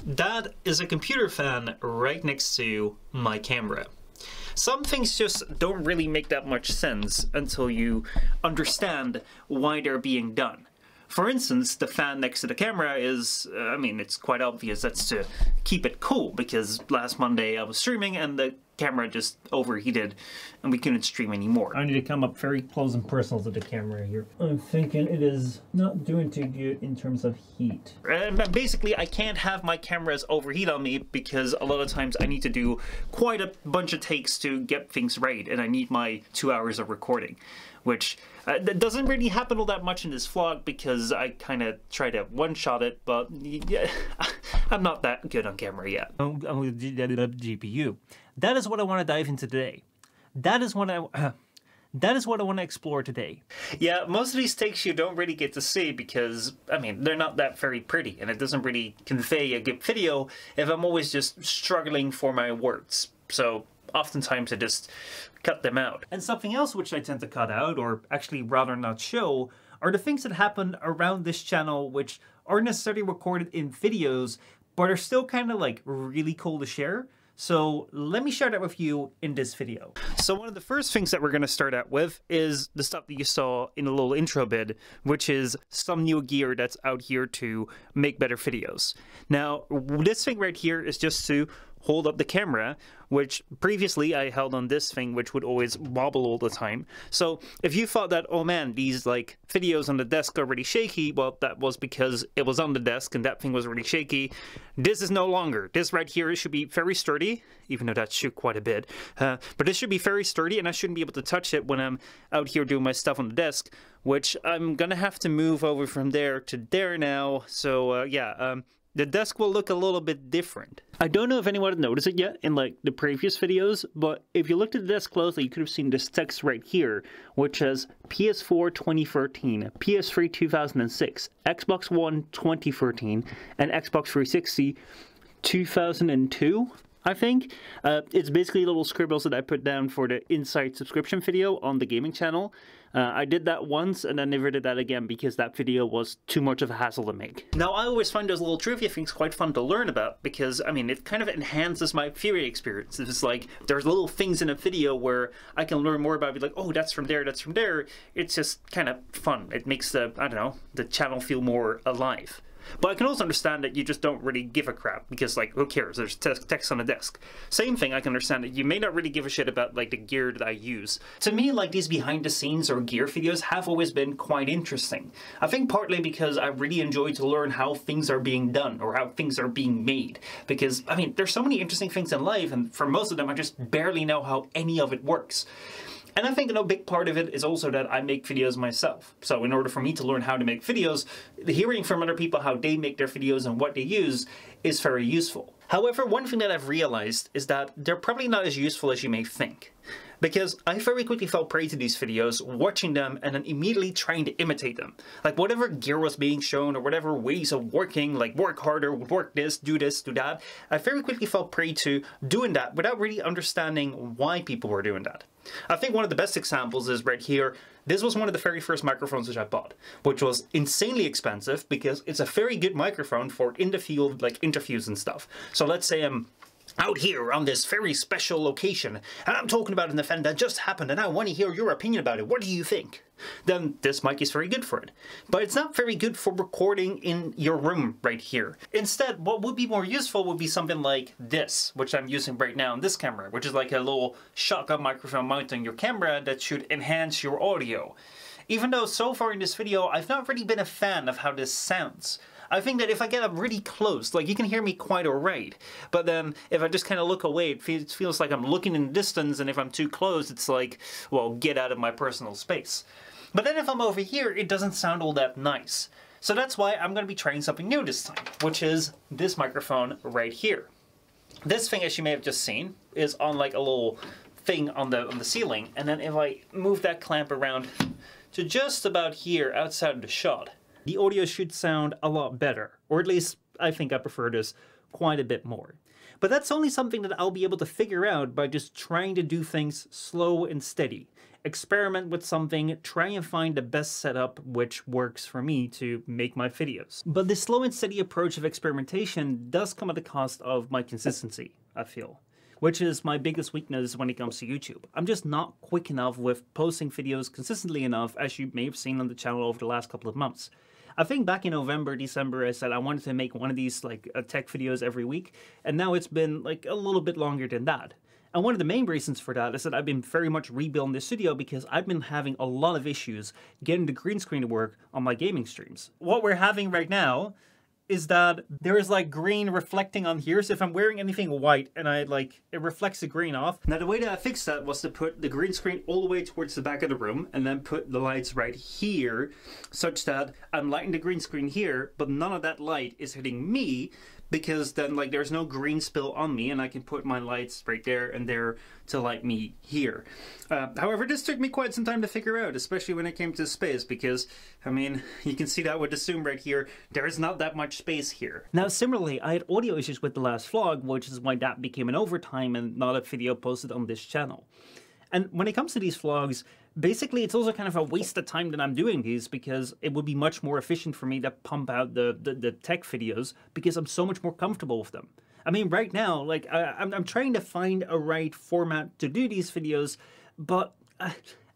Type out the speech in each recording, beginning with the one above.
That is a computer fan right next to my camera. Some things just don't really make that much sense until you understand why they're being done. For instance, the fan next to the camera is, it's quite obvious that's to keep it cool, because last Monday I was streaming and the camera just overheated and we couldn't stream anymore. I need to come up very close and personal to the camera here. I'm thinking it is not doing too good in terms of heat. And basically, I can't have my cameras overheat on me because a lot of times I need to do quite a bunch of takes to get things right, and I need my 2 hours of recording, which that doesn't really happen all that much in this vlog because I kind of try to one-shot it, but yeah, I'm not that good on camera yet. GPU. That is what I want to dive into today. That is what I want to explore today. Yeah, most of these takes you don't really get to see because, they're not that very pretty, and it doesn't really convey a good video if I'm always just struggling for my words. So oftentimes I just cut them out. And something else which I tend to cut out, or actually rather not show, are the things that happen around this channel which aren't necessarily recorded in videos, but are still kind of like really cool to share. So let me share that with you in this video. So one of the first things that we're going to start out with is the stuff that you saw in a little intro bit, which is some new gear that's out here to make better videos. Now, this thing right here is just to hold up the camera, which previously I held on this thing, which would always wobble all the time. So if you thought that, oh man, these like videos on the desk are really shaky, well, that was because it was on the desk and that thing was really shaky. This is no longer. This right here should be very sturdy, even though that shook quite a bit. But this should be very sturdy, and I shouldn't be able to touch it when I'm out here doing my stuff on the desk, which I'm gonna have to move over from there to there now. So the desk will look a little bit different. I don't know if anyone had noticed it yet in like the previous videos, but if you looked at the desk closely, you could have seen this text right here, which says PS4 2013, PS3 2006, Xbox One 2013, and Xbox 360 2002. I think. It's basically little scribbles that I put down for the Insight subscription video on the gaming channel. I did that once and I never did that again because that video was too much of a hassle to make. Now, I always find those little trivia things quite fun to learn about because, it kind of enhances my theory experience. It's like, there's little things in a video where I can learn more about it, be like, oh, that's from there, that's from there. It's just kind of fun. It makes the channel feel more alive. But I can also understand that you just don't really give a crap because, like, who cares? There's text on the desk. Same thing, I can understand that you may not really give a shit about, like, the gear that I use. To me, like, these behind-the-scenes or gear videos have always been quite interesting. I think partly because I really enjoy to learn how things are being done or how things are being made. Because, there's so many interesting things in life, and for most of them, I just barely know how any of it works. And I think a big part of it is also that I make videos myself. So in order for me to learn how to make videos, hearing from other people how they make their videos and what they use is very useful. However, one thing that I've realized is that they're probably not as useful as you may think. Because I very quickly fell prey to these videos, watching them and then immediately trying to imitate them. Like whatever gear was being shown or whatever ways of working, like work harder, work this, do that, I very quickly fell prey to doing that without really understanding why people were doing that. I think one of the best examples is right here. This was one of the very first microphones which I bought, which was insanely expensive because it's a very good microphone for in the field, like interviews and stuff. So let's say I'm out here on this very special location, and I'm talking about an event that just happened, and I want to hear your opinion about it. What do you think? Then this mic is very good for it. But it's not very good for recording in your room right here. Instead, what would be more useful would be something like this, which I'm using right now on this camera, which is like a little shotgun microphone mounted on your camera that should enhance your audio. Even though so far in this video, I've not really been a fan of how this sounds. I think that if I get up really close, like you can hear me quite alright, but then if I just kind of look away, it feels like I'm looking in the distance, and if I'm too close, it's like, well, get out of my personal space. But then if I'm over here, it doesn't sound all that nice. So that's why I'm going to be trying something new this time, which is this microphone right here. This thing, as you may have just seen, is on like a little thing on the ceiling, and then if I move that clamp around to just about here outside of the shot, the audio should sound a lot better, or at least I think I prefer this quite a bit more. But that's only something that I'll be able to figure out by just trying to do things slow and steady. Experiment with something, try and find the best setup which works for me to make my videos. But this slow and steady approach of experimentation does come at the cost of my consistency, I feel, which is my biggest weakness when it comes to YouTube. I'm just not quick enough with posting videos consistently enough, as you may have seen on the channel over the last couple of months. I think back in November, December, I said I wanted to make one of these like tech videos every week, and now it's been like a little bit longer than that. And one of the main reasons for that is that I've been very much rebuilding this studio because I've been having a lot of issues getting the green screen to work on my gaming streams. What we're having right now is that there is like green reflecting on here, so if I'm wearing anything white and it reflects the green off. Now the way that I fixed that was to put the green screen all the way towards the back of the room and then put the lights right here, such that I'm lighting the green screen here, but none of that light is hitting me, because then like there's no green spill on me and I can put my lights right there and there to light me here. However, this took me quite some time to figure out, especially when it came to space, because I mean, you can see that with the zoom right here, there's not that much space here. Now similarly, I had audio issues with the last vlog, which is why that became an overtime and not a video posted on this channel. And when it comes to these vlogs, basically it's also kind of a waste of time that I'm doing these, because it would be much more efficient for me to pump out the tech videos because I'm so much more comfortable with them. I mean, right now, like I'm trying to find a right format to do these videos, but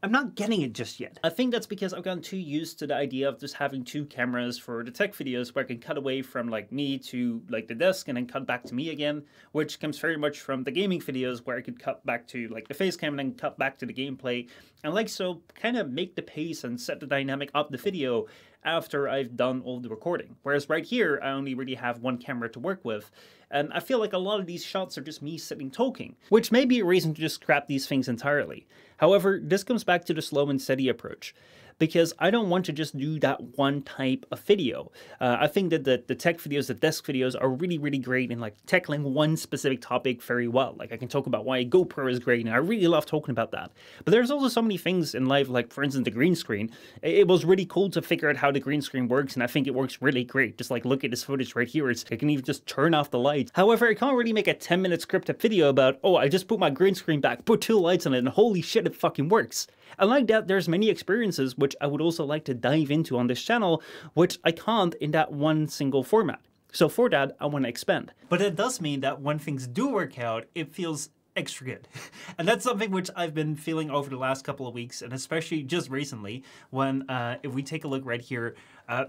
I'm not getting it just yet. I think that's because I've gotten too used to the idea of just having two cameras for the tech videos, where I can cut away from like me to like the desk and then cut back to me again, which comes very much from the gaming videos, where I could cut back to like the face cam and then cut back to the gameplay, and like so kind of make the pace and set the dynamic of the video after I've done all the recording. Whereas right here, I only really have one camera to work with, and I feel like a lot of these shots are just me sitting talking, which may be a reason to just scrap these things entirely. However, this comes back to the slow and steady approach, because I don't want to just do that one type of video. I think that the tech videos, the desk videos are really, really great in like tackling one specific topic very well. Like I can talk about why a GoPro is great, and I really love talking about that. But there's also so many things in life, like for instance, the green screen. It was really cool to figure out how the green screen works, and I think it works really great. Just like look at this footage right here. I can even just turn off the lights. However, I can't really make a 10-minute scripted video about, oh, I just put my green screen back, put two lights on it, and holy shit, it fucking works. And like that, there's many experiences which I would also like to dive into on this channel, which I can't in that one single format. So for that, I want to expand. But it does mean that when things do work out, it feels extra good. And that's something which I've been feeling over the last couple of weeks, and especially just recently, when if we take a look right here,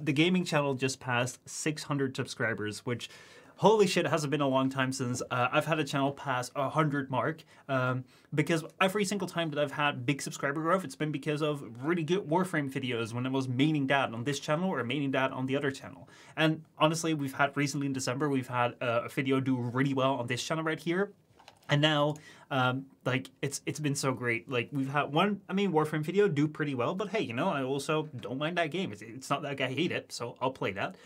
the gaming channel just passed 600 subscribers, which holy shit, it hasn't been a long time since I've had a channel pass 100 mark, because every single time that I've had big subscriber growth, it's been because of really good Warframe videos when I was maining that on this channel or maining that on the other channel. And honestly, we've had recently in December, we've had a video do really well on this channel right here. And now, like, it's been so great. Like, we've had one, I mean, Warframe video do pretty well, but hey, you know, I also don't mind that game. It's not like I hate it, so I'll play that.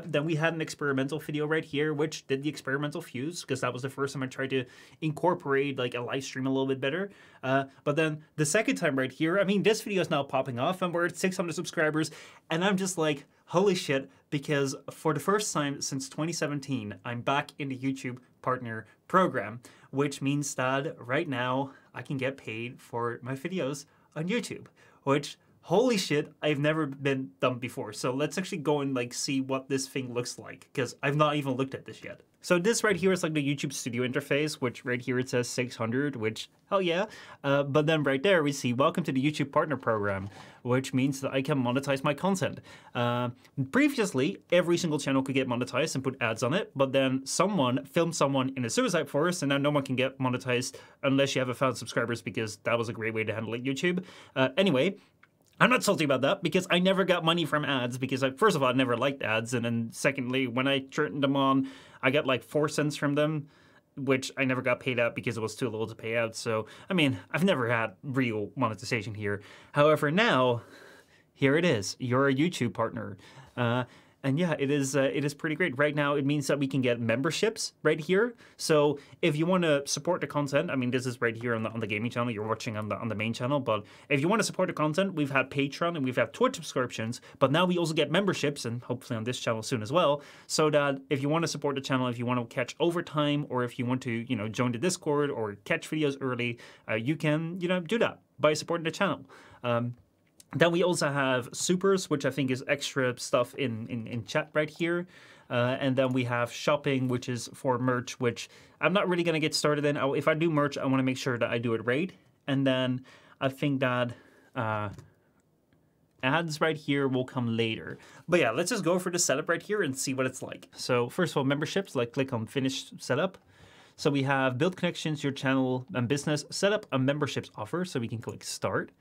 Then we had an experimental video right here, which did the experimental fuse, because that was the first time I tried to incorporate, like, a live stream a little bit better. But then the second time right here, I mean, this video is now popping off, and we're at 600 subscribers, and I'm just like, holy shit, because for the first time since 2017, I'm back in the YouTube Partner Program, which means that right now I can get paid for my videos on YouTube, which, holy shit, I've never been done before. So let's actually go and like see what this thing looks like, because I've not even looked at this yet. So this right here is like the YouTube Studio interface, which right here it says 600, which, hell yeah. But then right there we see welcome to the YouTube Partner Program, which means that I can monetize my content. Previously, every single channel could get monetized and put ads on it, but then someone filmed someone in a suicide forest, and now no one can get monetized unless you have 1,000 subscribers, because that was a great way to handle it, YouTube. Anyway, I'm not salty about that, because I never got money from ads, because first of all, I never liked ads, and then secondly, when I turned them on, I got like 4 cents from them, which I never got paid out because it was too little to pay out. So, I mean, I've never had real monetization here. However, now, here it is. You're a YouTube partner. And And yeah, it is pretty great. Right now, it means that we can get memberships right here. So if you want to support the content, I mean, this is right here on the gaming channel. You're watching on the main channel. But if you want to support the content, we've had Patreon and we've had Twitch subscriptions. But now we also get memberships, and hopefully on this channel soon as well. So that if you want to support the channel, if you want to catch overtime, or if you want to, you know, join the Discord or catch videos early, you can, you know, do that by supporting the channel. Then we also have supers, which I think is extra stuff in chat right here. And then we have shopping, which is for merch, which I'm not really going to get started in. If I do merch, I want to make sure that I do it right. And then I think that ads right here will come later. But yeah, let's just go for the setup right here and see what it's like. So first of all, memberships, like click on finish setup. So we have build connections, your channel and business, set up a memberships offer. So we can click start.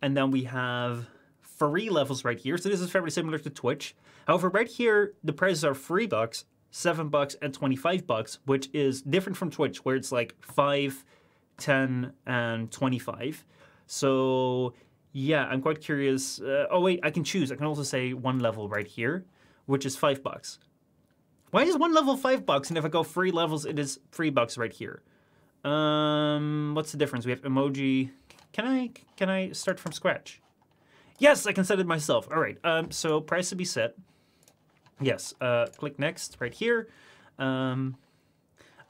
And then we have free levels right here. So this is very similar to Twitch. However, right here, the prices are $3, $7, and $25, which is different from Twitch, where it's like 5, 10, and 25. So yeah, I'm quite curious. Oh wait, I can choose. I can also say one level right here, which is $5. Why is one level $5? And if I go 3 levels, it is $3 right here. What's the difference? We have emoji. Can I start from scratch? Yes, I can set it myself. All right. So price to be set. Yes. Click next right here. I'm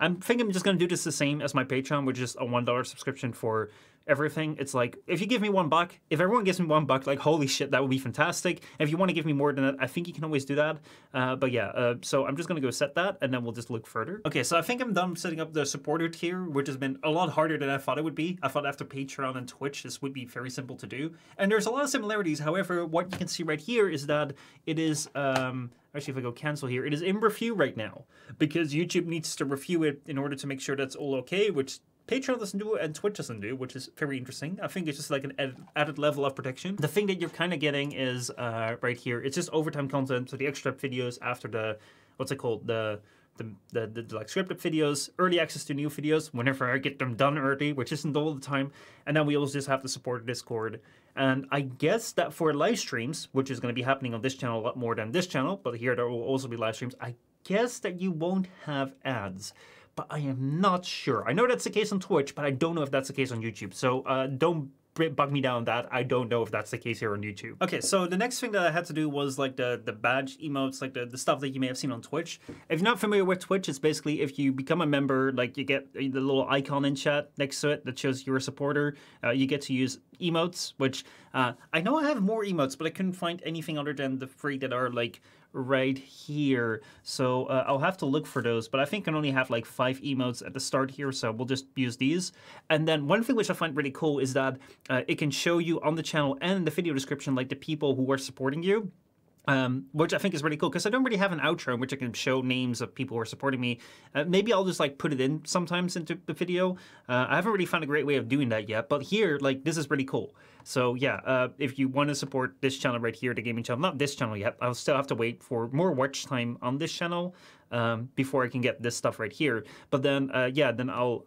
thinking I'm just gonna do this the same as my Patreon, which is a $1 subscription for everything. It's like, if you give me $1, if everyone gives me $1, like, holy shit, that would be fantastic. If you want to give me more than that, I think you can always do that. But yeah, so I'm just going to go set that, and then we'll just look further. Okay, so I think I'm done setting up the supporter tier, which has been a lot harder than I thought it would be. I thought after Patreon and Twitch, this would be very simple to do. And there's a lot of similarities. However, what you can see right here is that it is... Actually, if I go cancel here, it is in review right now, because YouTube needs to review it in order to make sure that's all okay, which Patreon doesn't do and Twitch doesn't do, which is very interesting. I think it's just like an added level of protection. The thing that you're kind of getting is right here. It's just overtime content, so the extra videos after the, what's it called, the like scripted videos, early access to new videos whenever I get them done early, which isn't all the time. And then we also just have to support Discord. And I guess that for live streams, which is going to be happening on this channel a lot more than this channel, but here there will also be live streams, I guess that you won't have ads. But I am not sure. I know that's the case on Twitch, but I don't know if that's the case on YouTube. So don't bug me down on that. I don't know if that's the case here on YouTube. Okay, so the next thing that I had to do was like the badge emotes, like the stuff that you may have seen on Twitch. If you're not familiar with Twitch, it's basically if you become a member, like you get the little icon in chat next to it that shows you're a supporter. You get to use emotes, which I know I have more emotes, but I couldn't find anything other than the 3 that are like right here. So I'll have to look for those, but I think I only have like 5 emotes at the start here, so we'll just use these. And then one thing which I find really cool is that it can show you on the channel and in the video description like the people who are supporting you. Which I think is really cool, because I don't really have an outro in which I can show names of people who are supporting me. Maybe I'll just like put it in sometimes into the video. I haven't really found a great way of doing that yet, but here, like, this is really cool. So yeah, if you want to support this channel right here, the gaming channel, not this channel yet, I'll still have to wait for more watch time on this channel before I can get this stuff right here. But then, yeah, then I'll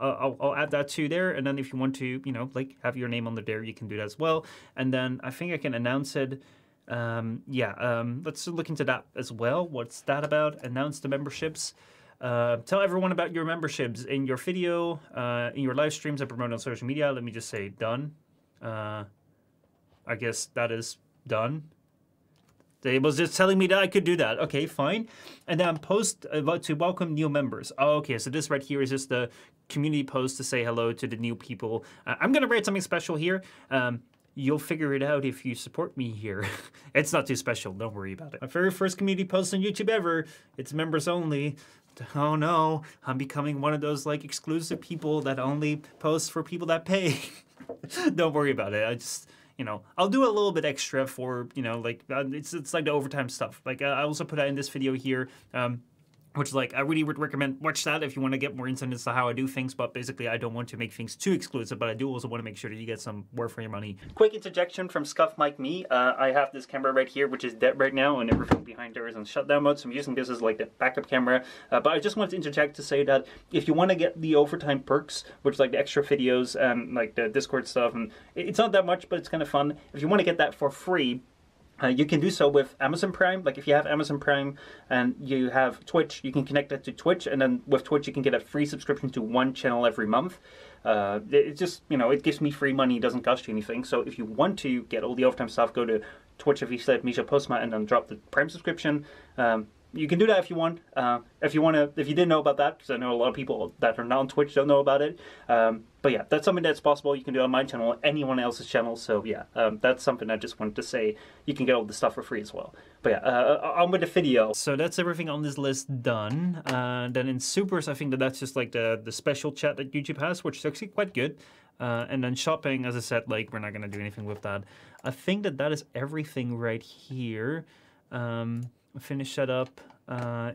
add that to there, and then if you want to, you know, like have your name on there, you can do that as well. And then I think I can announce it. Let's look into that as well. What's that about? Announce the memberships. Tell everyone about your memberships in your video, in your live streams, and promote on social media. Let me just say done. I guess that is done. It was just telling me that I could do that. Okay, fine. And then post about to welcome new members. Oh, okay, so this right here is just the community post to say hello to the new people. I'm gonna write something special here. You'll figure it out if you support me here. It's not too special, don't worry about it. My very first community post on YouTube ever. It's members only. Oh no, I'm becoming one of those like exclusive people that only post for people that pay. Don't worry about it. I just, you know, I'll do a little bit extra for, you know, like, it's like the overtime stuff. Like, I also put that in this video here. Which, like, I really would recommend watch that if you want to get more insight into how I do things. But basically, I don't want to make things too exclusive, but I do also want to make sure that you get some worth for your money. Quick interjection from Scuff Mike Me. I have this camera right here, which is dead right now, and everything behind there is on shutdown mode. So I'm using this as like the backup camera. But I just wanted to interject to say that if you want to get the overtime perks, which is like the extra videos and like the Discord stuff, and it's not that much, but it's kind of fun. If you want to get that for free, You can do so with Amazon Prime. Like if you have Amazon Prime and you have Twitch, you can connect that to Twitch, and then with Twitch you can get a free subscription to one channel every month. It just, you know, it gives me free money, it doesn't cost you anything. So if you want to get all the overtime stuff, go to Twitch if you said Michel Postma and then drop the Prime subscription. You can do that if you want. If you didn't know about that, because I know a lot of people that are not on Twitch don't know about it. But yeah, that's something that's possible. You can do it on my channel, anyone else's channel. So yeah, that's something I just wanted to say. You can get all the stuff for free as well. But yeah, on with the video. So that's everything on this list done. Then in supers, I think that's just like the special chat that YouTube has, which is actually quite good. And then shopping, as I said, like we're not gonna do anything with that. I think that is everything right here. Finish that up.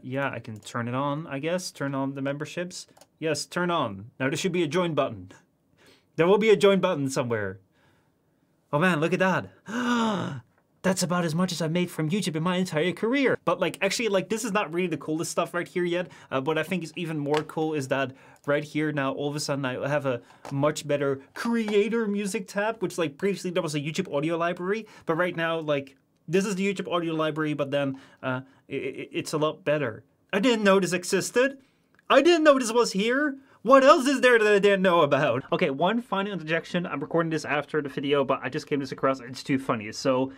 Yeah, I can turn it on, I guess. Turn on the memberships. Yes, turn on. Now there should be a join button. There will be a join button somewhere. Oh man, look at that. That's about as much as I've made from YouTube in my entire career. But like, actually, like this is not really the coolest stuff right here yet. What I think is even more cool is that right here now, all of a sudden I have a much better creator music tab, which like previously there was a YouTube audio library. But right now, like, this is the YouTube audio library, but then it's a lot better. I didn't know this existed. I didn't know this was here. What else is there that I didn't know about? Okay, one final interjection. I'm recording this after the video, but I just came this across. It's too funny. So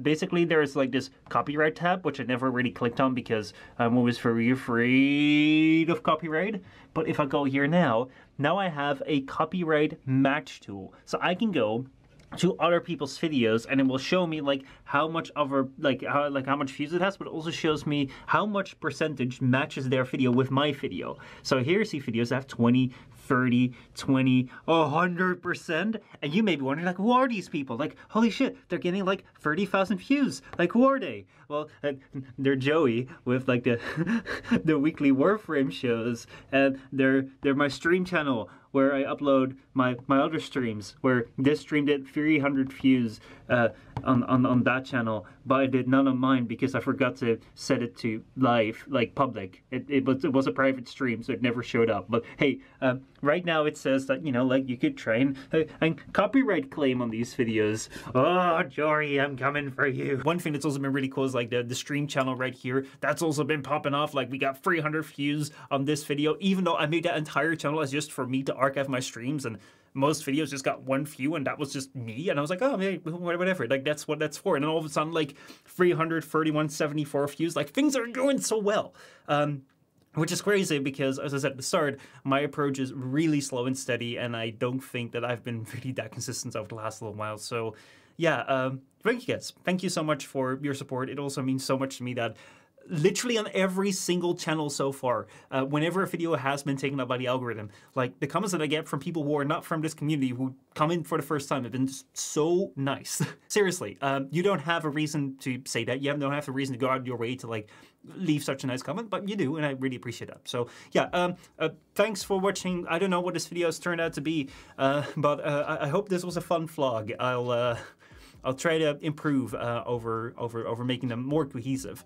basically there's like this copyright tab, which I never really clicked on because I'm always very afraid of copyright. But if I go here now I have a copyright match tool. So I can go to other people's videos and it will show me like how much of how much views it has, but it also shows me how much percentage matches their video with my video. So here's the videos that have 20, 30, 20, 100%. And you may be wondering, like, who are these people? Like, holy shit, they're getting like 30,000 views. Like, who are they? Well, they're Joey with like the the weekly Warframe shows, and they're my stream channel where I upload my other streams, where this stream did 300 views on that channel, but I did none on mine because I forgot to set it to live, like public. It was a private stream, so it never showed up. But hey, right now it says that, you know, like you could try and copyright claim on these videos. Oh, Jory, I'm coming for you. One thing that's also been really cool is like the stream channel right here. That's also been popping off. Like we got 300 views on this video, even though I made that entire channel as just for me to archive my streams, and most videos just got 1 view, and that was just me. And I was like, oh, maybe, whatever. Like that's what that's for. And then all of a sudden, like 331, 74 views. Like things are going so well. Which is crazy because, as I said at the start, my approach is really slow and steady, and I don't think that I've been really that consistent over the last little while. So, yeah, thank you guys. Thank you so much for your support. It also means so much to me that literally on every single channel so far, whenever a video has been taken up by the algorithm, like the comments that I get from people who are not from this community, who come in for the first time, have been so nice. Seriously, you don't have a reason to say that. You don't have a reason to go out of your way to like leave such a nice comment, but you do, and I really appreciate that. So yeah, thanks for watching. I don't know what this video has turned out to be, but I hope this was a fun vlog. I'll try to improve over making them more cohesive.